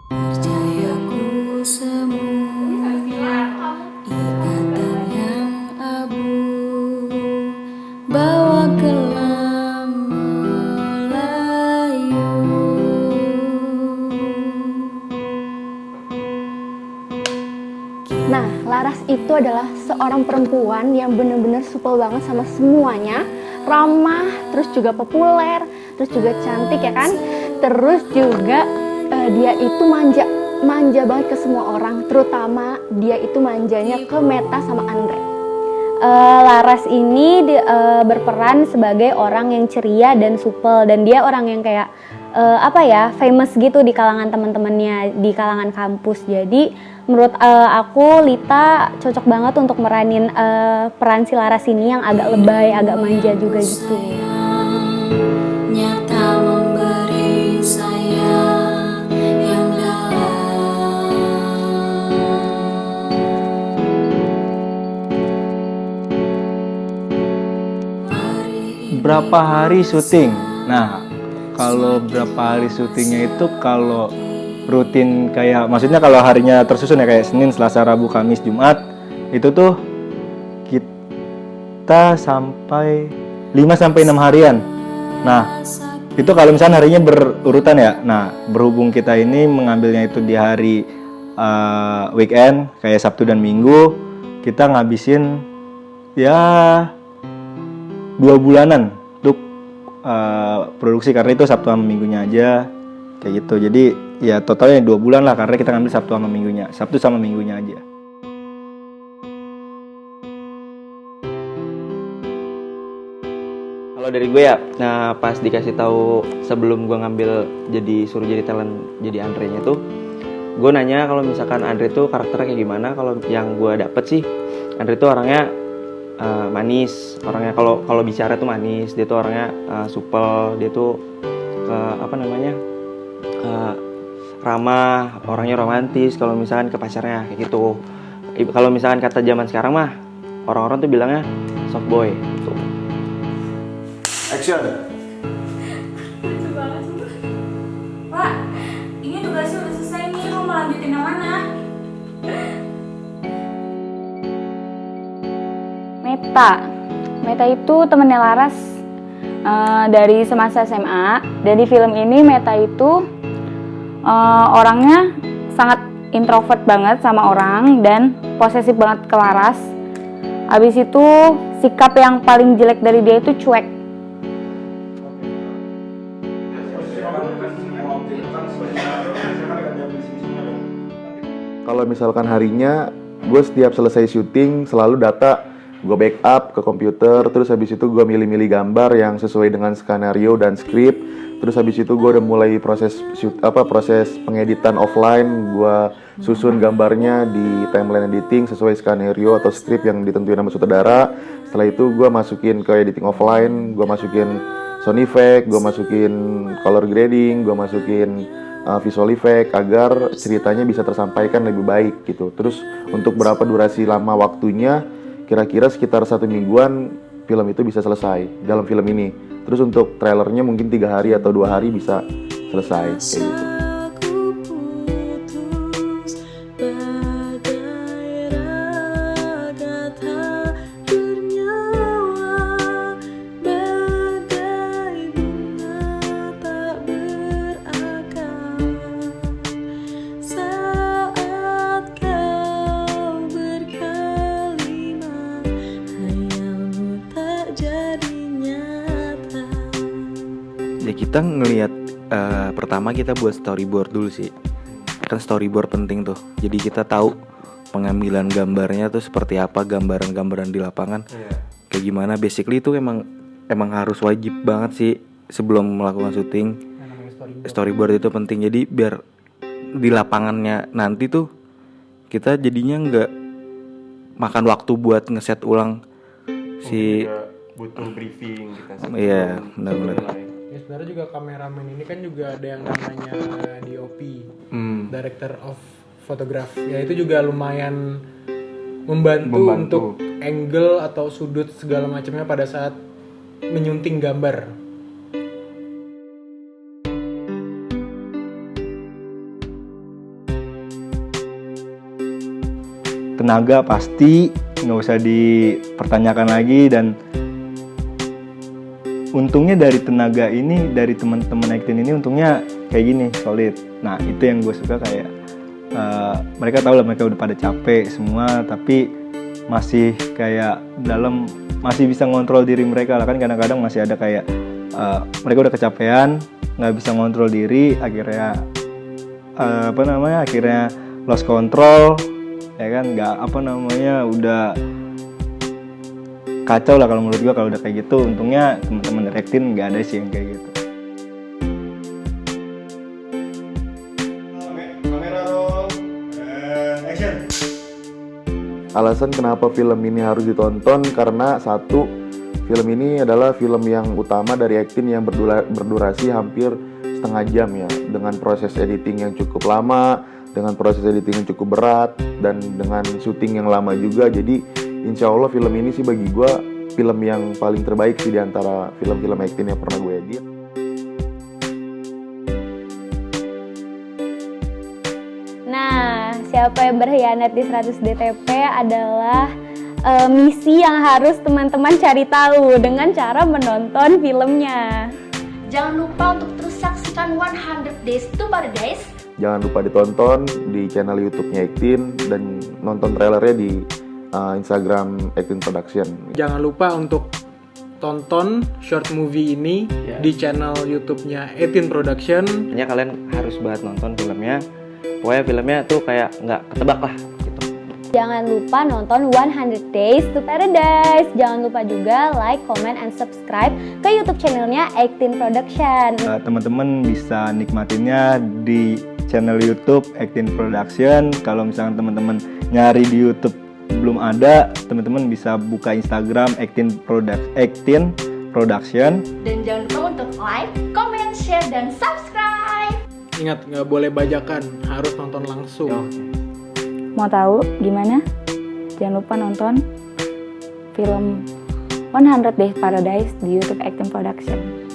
Percayaku semua ikatan yang abu bawa kelam Melayu. Nah, Laras itu adalah seorang perempuan yang benar-benar supel banget sama semuanya, ramah, terus juga populer, terus juga cantik ya kan, terus juga dia itu manja banget ke semua orang, terutama dia itu manjanya ke Meta sama Andre. Laras ini berperan sebagai orang yang ceria dan supel, dan dia orang yang kayak famous gitu di kalangan teman-temannya, di kalangan kampus. Jadi menurut aku Lita cocok banget untuk meranin peran si Laras ini yang agak lebay, agak manja juga gitu. Nyata memberi sayang yang dalam. Berapa hari syuting? Nah, kalau berapa hari syutingnya itu kalau rutin kayak, maksudnya kalau harinya tersusun ya kayak Senin, Selasa, Rabu, Kamis, Jumat, itu tuh kita sampai 5 sampai 6 harian. Nah, itu kalau misalnya harinya berurutan ya. Nah, berhubung kita ini mengambilnya itu di hari weekend kayak Sabtu dan Minggu, kita ngabisin ya 2 bulanan untuk produksi, karena itu Sabtu sama Minggunya aja kayak gitu. Jadi ya totalnya 2 bulan lah, karena kita ngambil Sabtu sama Minggunya aja. Kalau dari gue ya, nah pas dikasih tahu sebelum gue ngambil suruh jadi talent jadi Andre-nya tuh, gue nanya kalau misalkan Andre tuh karakternya kayak gimana. Kalau yang gue dapet sih, Andre tuh orangnya manis, orangnya kalau bicara tuh manis, dia tuh orangnya supel, dia tuh ramah, orangnya romantis. Kalau misalkan ke pacarnya kayak gitu. Kalau misalkan kata zaman sekarang mah orang-orang tuh bilangnya soft boy gitu. Action. Lucu banget sih. Pak, ini tugasnya udah selesai nih, lo mau lanjutin yang mana? Meta itu temennya Laras dari semasa SMA. Dan di film ini Meta itu orangnya sangat introvert banget sama orang dan posesif banget ke Laras. Abis itu sikap yang paling jelek dari dia itu cuek. Kalau misalkan harinya, gue setiap selesai syuting selalu data gue backup ke komputer, terus habis itu gue milih-milih gambar yang sesuai dengan skenario dan skrip. Terus habis itu gue udah mulai proses pengeditan offline, gue susun gambarnya di timeline editing sesuai skenario atau skrip yang ditentuin sama sutradara. Setelah itu gue masukin ke editing offline, gue masukin sound effect, gue masukin color grading, gue masukin visual effect agar ceritanya bisa tersampaikan lebih baik gitu. Terus untuk berapa durasi lama waktunya, kira-kira sekitar 1 mingguan film itu bisa selesai dalam film ini. Terus untuk trailernya mungkin 3 hari atau 2 hari bisa selesai kayak gitu. Ya kita ngelihat pertama kita buat storyboard dulu sih. Kan storyboard penting tuh. Jadi kita tahu pengambilan gambarnya tuh seperti apa, gambaran-gambaran di lapangan. Kayak gimana, basically itu emang harus wajib banget sih sebelum melakukan syuting. Storyboard itu penting. Jadi biar di lapangannya nanti tuh kita jadinya nggak makan waktu buat ngeset ulang si butuh briefing kita. Iya, benar-benar. Ya sebenarnya juga kameramen ini kan juga ada yang namanya DOP, Director of Photography. Ya itu juga lumayan membantu untuk angle atau sudut segala macamnya pada saat menyunting gambar. tenaga pasti nggak usah dipertanyakan lagi, dan untungnya dari tenaga ini, dari teman-teman acting ini untungnya kayak gini, solid. Nah itu yang gue suka, kayak mereka tahu lah mereka udah pada capek semua, tapi masih kayak masih bisa ngontrol diri mereka lah. Kan kadang-kadang masih ada kayak mereka udah kecapean, nggak bisa ngontrol diri, akhirnya akhirnya lost control, ya kan, udah kacau lah kalau menurut gua kalau udah kayak gitu. Untungnya teman-teman dari acting nggak ada sih yang kayak gitu. Kamera roll, action. Alasan kenapa film ini harus ditonton karena satu, film ini adalah film yang utama dari acting yang berdurasi hampir setengah jam ya, dengan proses editing yang cukup lama, dengan proses editing yang cukup berat, dan dengan syuting yang lama juga. Jadi insya Allah film ini sih bagi gue film yang paling terbaik sih di antara film-film acting yang pernah gue edit. Nah, siapa yang berkhianat di 100 DTP adalah misi yang harus teman-teman cari tahu dengan cara menonton filmnya. Jangan lupa untuk terus saksikan 100 Days to Paradise. Jangan lupa ditonton di channel YouTube-nya Actin dan nonton trailernya di Instagram Actin Production. Jangan lupa untuk tonton short movie ini di channel YouTube-nya Actin Production. Pokoknya kalian harus banget nonton filmnya. Pokoknya filmnya tuh kayak nggak ketebak lah gitu. Jangan lupa nonton 100 Days to Paradise. Jangan lupa juga like, comment, and subscribe ke YouTube channelnya Actin Production. Teman-teman bisa nikmatinnya di channel YouTube Actin Production. Kalau misalkan teman-teman nyari di YouTube belum ada, teman-teman bisa buka Instagram Actin Production. Dan jangan lupa untuk like, comment, share, dan subscribe. Ingat, nggak boleh bajakan, harus nonton langsung. Mau tahu gimana? Jangan lupa nonton film 100 Days Paradise di YouTube Actin Production.